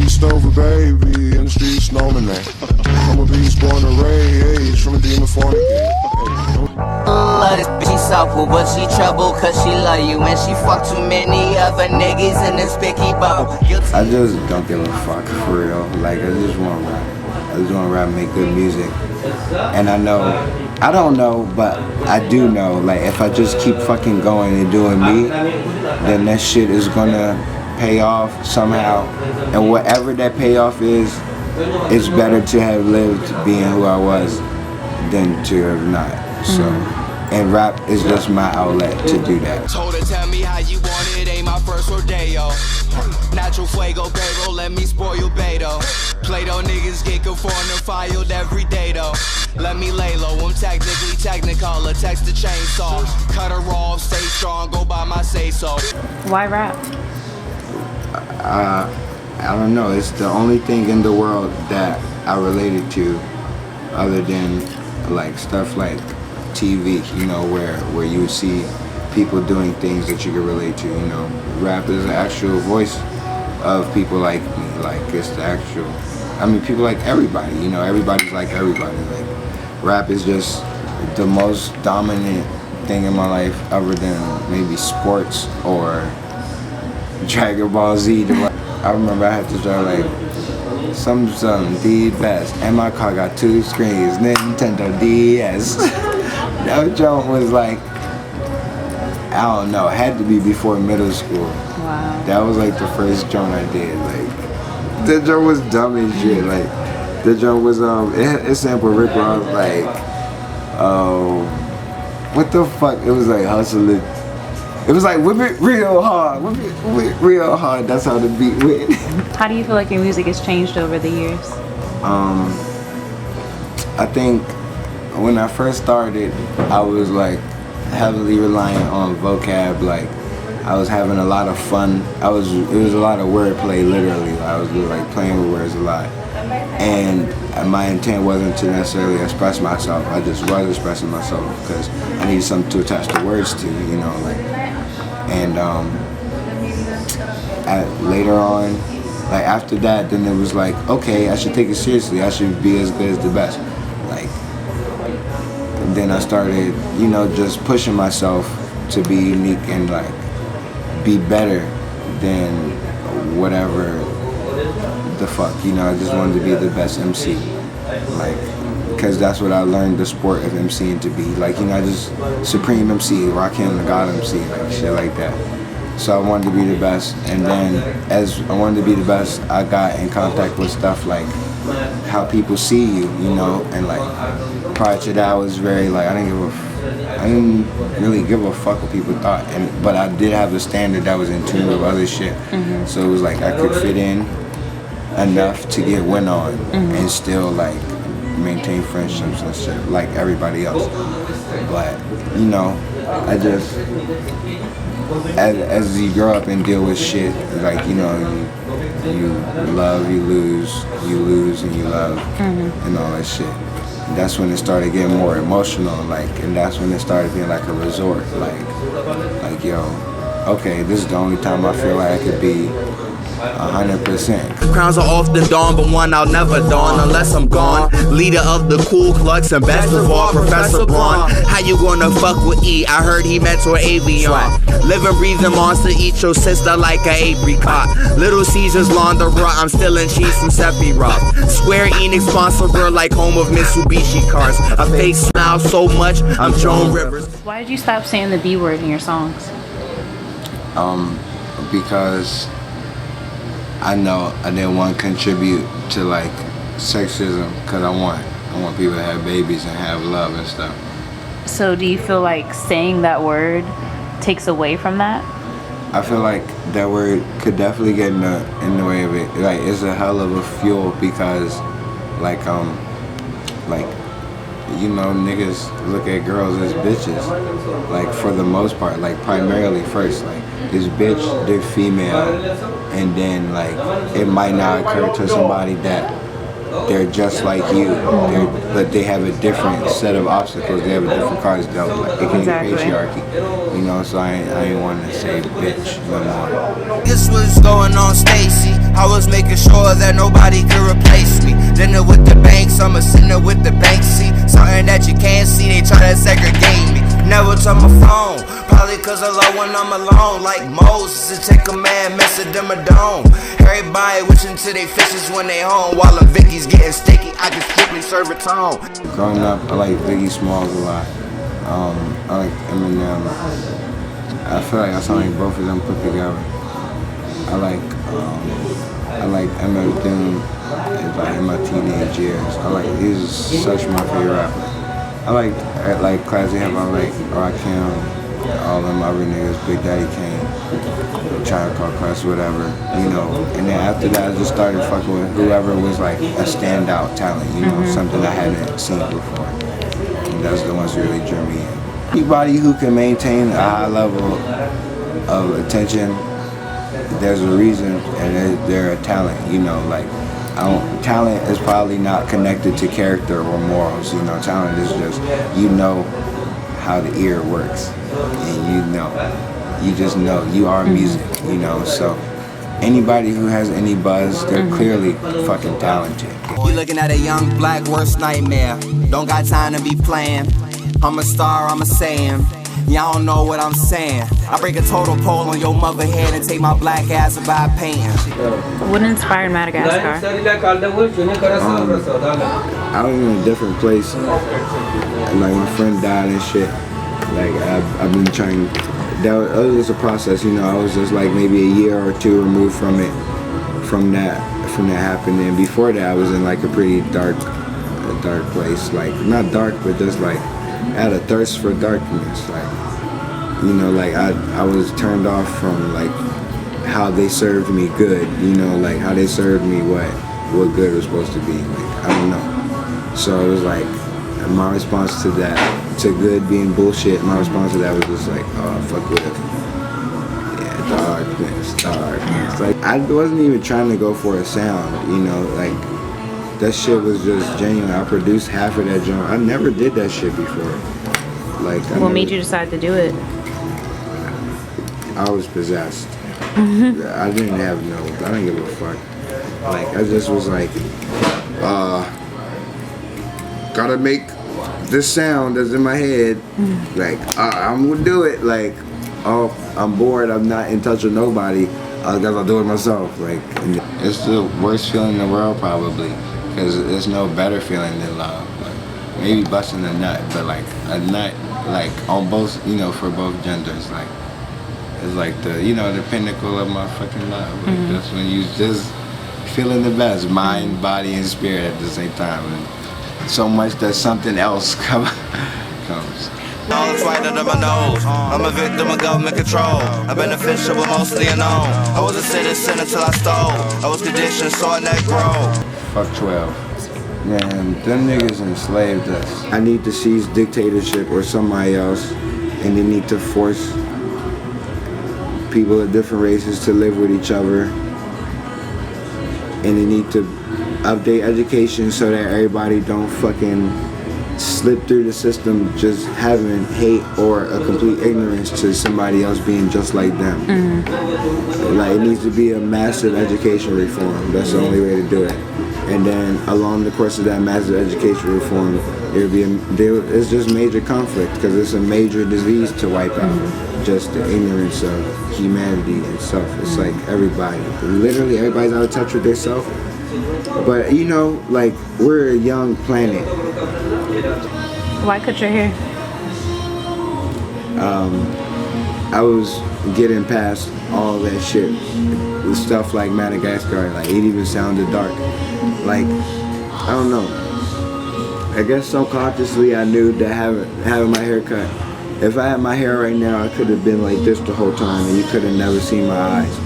East over, baby, in the streets, snowman man. I'm a beast born to rage from a demon fornicate. She softball, but she trouble cause she love you. And she fuck too many other niggas in this picky bubble. I just don't give a fuck for real. Like, I just want to rap. I just want to rap and make good music. And I don't know, but I do know, like, if I just keep fucking going and doing me, then that shit is gonna pay off somehow. And whatever that payoff is, it's better to have lived being who I was than to have not. So, and rap is just my outlet to do that. Told her, tell me how you want it, ain't my first rodeo. Natural fuego, pero let me spoil your Beto. Play-Doh niggas get conformed filed every day though. Let me lay low, I'm technically technicolor, text the chainsaw. Cut her off, stay strong, go by my say-so. Why rap? I don't know, it's the only thing in the world that I related to other than like stuff like TV, you know, where you see people doing things that you can relate to, you know. Rap is the actual voice of people like me, like it's the actual, I mean, people like everybody, you know, everybody's like everybody. Like, rap is just the most dominant thing in my life other than maybe sports or Dragon Ball Z. I remember I had to drive like some the best, and my car got 2 screens, Nintendo DS. That joint was like, I don't know, it had to be before middle school. Wow. That was like the first joint I did. Like, that joint was dumb as shit. Like, the joint was it sampled Rick Ross, like, what the fuck? It was like Hustle It. It was like whip it real hard, whip it real hard. That's how the beat went. How do you feel like your music has changed over the years? I think when I first started, I was like heavily reliant on vocab. Like, I was having a lot of fun. It was a lot of wordplay, literally. I was like playing with words a lot. And my intent wasn't to necessarily express myself. I just was expressing myself because I needed something to attach the words to, you know, like. And later on, like after that, then it was like, okay, I should take it seriously. I should be as good as the best. Like, then I started, you know, just pushing myself to be unique and like be better than whatever the fuck, you know. I just wanted to be the best MC, like, because that's what I learned the sport of MCing to be. Like, you know, just Supreme MC, Rakim the God MC, like shit like that. So I wanted to be the best, and then as I wanted to be the best, I got in contact with stuff like how people see you, you know, and like prior to that I was very like, I didn't really give a fuck what people thought, but I did have a standard that was in tune with other shit. So it was like I could fit in enough to get win on and still like maintain friendships and shit like everybody else. But you know, I just as you grow up and deal with shit, like, you know, you love, you lose and you love, and all that shit. That's when it started getting more emotional, like, and that's when it started being like a resort, like yo, okay, this is the only time I feel like I could be 100%. Crowns are often dawn, but one I'll never dawn unless I'm gone. Leader of the Cool Klux and best of all, Professor Braun. How you gonna fuck with E? I heard he mentor Avion. Living, breathing monster, eat your sister like a apricot. Little Caesar's Laundera, I'm still in cheese from Sephiroth. Square Enix sponsor girl like home of Mitsubishi cars. A face smile so much, I'm Joan Rivers. Why did you stop saying the B word in your songs? Because I know I didn't want to contribute to like sexism, because I want people to have babies and have love and stuff. So do you feel like saying that word takes away from that? I feel like that word could definitely get in the way of it. Like, it's a hell of a fuel, because like you know, niggas look at girls as bitches, like, for the most part, like primarily first, like this bitch, they're female, and then like it might not occur to somebody that they're just like you, but they have a different set of obstacles. They have a different cards dealt. Like, it can be patriarchy, you know. So I ain't want to say bitch no more. This was going on, Stacy. I was making sure that nobody could replace me. Dinner with the banks, I'm a sinner with the bank seat. Something that you can't see, they try to segregate me. Never touch my phone, probably cause I love when I'm alone. Like Moses, it take a man, mess it them a dome. Everybody wishing to they fishes when they home. While the Vicky's getting sticky, I can strictly serve a tone. Growing up, I like Biggie Smalls a lot. I like Eminem. I feel like I sound like both of them put together. I like Eminem in my teenage years. He's such my favorite rapper. I like classic hip hop, like Rakim, all them other niggas, Big Daddy Kane, Tribe Called Quest, whatever, you know. And then after that, I just started fucking with whoever was like a standout talent, you know, something I hadn't seen before. And those are the ones who really drew me in. Anybody who can maintain a high level of attention, there's a reason, and they're a talent, you know. Like, talent is probably not connected to character or morals, you know. Talent is just, you know how the ear works, and you just know, you are music, you know. So anybody who has any buzz, they're clearly fucking talented. You looking at a young black worst nightmare. Don't got time to be playing. I'm a star, I'm a Sam. Y'all don't know what I'm saying. I break a total pole on your mother head and take my black ass and buy a painting. What inspired Madagascar? I was in a different place. Like, my friend died and shit. Like, I've been trying. That was a process, you know. I was just like maybe a year or two removed from that happening. And before that, I was in like a pretty dark place. Like, not dark, but just like, I had a thirst for darkness. Like, you know, like I was turned off from like how they served me good, you know, like how they served me what good was supposed to be. Like, I don't know. So it was like, my response to that, to good being bullshit, my response to that was just like, oh, fuck with it. Yeah, darkness. Like, I wasn't even trying to go for a sound, you know, like, that shit was just genuine. I produced half of that joint. I never did that shit before. Like, What made you decide to do it? I was possessed. I didn't give a fuck. Like, I just was like, gotta make this sound that's in my head. Like, I'm gonna do it. Like, oh, I'm bored, I'm not in touch with nobody. I guess I'll do it myself. Like, it's the worst feeling in the world, probably. Because there's no better feeling than love. Like, maybe busting a nut, but like a nut, like on both, you know, for both genders. Like, it's like the, you know, the pinnacle of my fucking love. Like, that's when you just feeling the best, mind, body, and spirit at the same time. And so much that something else comes. All that's right under my nose. I'm a victim of government control. A beneficial, but mostly unknown. I was a citizen until I stole. I was conditioned, saw a neck grow. Fuck 12. Man, them niggas enslaved us. I need to seize dictatorship or somebody else, and they need to force people of different races to live with each other. And they need to update education so that everybody don't fucking slip through the system just having hate or a complete ignorance to somebody else being just like them. Like, it needs to be a massive education reform. That's the only way to do it. And then along the course of that massive education reform, it's just major conflict, because it's a major disease to wipe out. Just the ignorance of humanity itself. It's like literally everybody's out of touch with themselves. But, you know, like, we're a young planet. Why cut your hair? I was getting past all that shit with stuff like Madagascar. Like, it even sounded dark. Like, I don't know. I guess subconsciously I knew that having my hair cut, if I had my hair right now, I could have been like this the whole time and you could have never seen my eyes.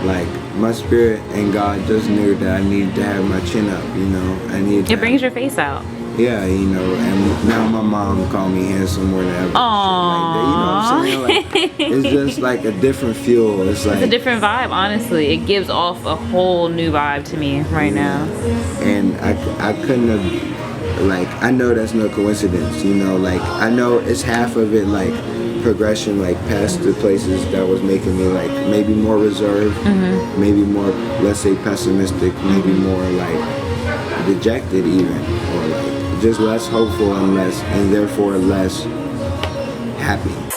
Like, my spirit and God just knew that I needed to have my chin up, you know. It brings your face out. Yeah, you know, and now my mom called me handsome more than ever. Aww. Shit like that, you know what I'm saying? Like, it's just like a different fuel. It's like It's a different vibe, honestly. It gives off a whole new vibe to me right now. And I couldn't have, like, I know that's no coincidence, you know, like, I know it's half of it, like, progression, like, past the places that was making me, like, maybe more reserved, maybe more, let's say, pessimistic, maybe more, like, dejected even, or, like, just less hopeful and therefore less happy.